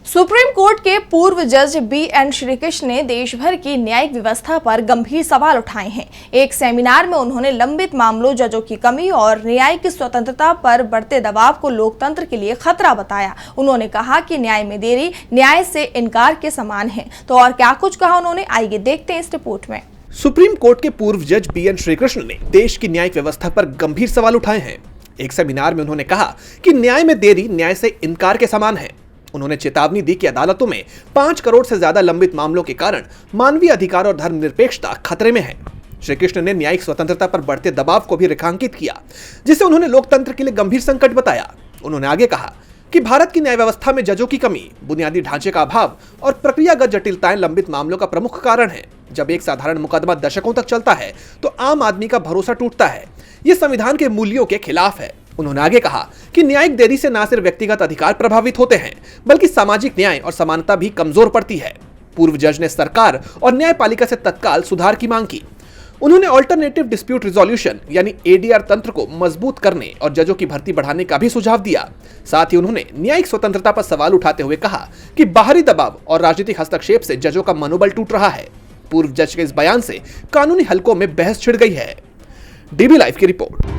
Supreme court के पूर्व जज बी.एन. श्रीकृष्ण ने देश भर की न्यायिक व्यवस्था पर गंभीर सवाल उठाए हैं। एक सेमिनार में उन्होंने लंबित मामलों, जजों की कमी और न्यायिक स्वतंत्रता पर बढ़ते दबाव को लोकतंत्र के लिए खतरा बताया। उन्होंने कहा कि न्याय में देरी न्याय से इनकार के समान है। तो और क्या कुछ कहा उन्होंने, आइए देखते हैं इस रिपोर्ट में। सुप्रीम कोर्ट के पूर्व जज बी.एन. श्रीकृष्ण ने देश की न्यायिक व्यवस्था पर गंभीर सवाल उठाए हैं। एक सेमिनार में उन्होंने कहा कि न्याय में देरी न्याय से इनकार के समान है। उन्होंने चेतावनी दी कि अदालतों में 5 करोड़ से ज्यादा लंबित मामलों के कारण मानवीय अधिकार और धर्मनिरपेक्षता खतरे में है। श्री कृष्ण ने न्यायिक स्वतंत्रता पर बढ़ते दबाव को भी रेखांकित किया, जिसे उन्होंने लोकतंत्र के लिए गंभीर संकट बताया। उन्होंने आगे कहा कि भारत की न्याय व्यवस्था में जजों की कमी, बुनियादी ढांचे का अभाव और प्रक्रियागत जटिलताएं लंबित मामलों का प्रमुख कारण है। जब एक साधारण मुकदमा दशकों तक चलता है तो आम आदमी का भरोसा टूटता है। ये संविधान के मूल्यों के खिलाफ है। उन्होंने आगे कहा कि न्यायिक देरी से न सिर्फ व्यक्तिगत अधिकार प्रभावित होते हैं, बल्कि सामाजिक न्याय और समानता भी कमजोर पड़ती है। पूर्व जज ने सरकार और न्यायपालिका से तत्काल सुधार की मांग की। उन्होंने ऑल्टरनेटिव डिस्प्यूट रिजोल्यूशन यानी एडीआर तंत्र को मजबूत करने और जजों की भर्ती बढ़ाने का भी सुझाव दिया। साथ ही उन्होंने न्यायिक स्वतंत्रता पर सवाल उठाते हुए कहा कि बाहरी दबाव और राजनीतिक हस्तक्षेप से जजों का मनोबल टूट रहा है। पूर्व जज के इस बयान से कानूनी हलकों में बहस छिड़ गई है। डीबी लाइव की रिपोर्ट।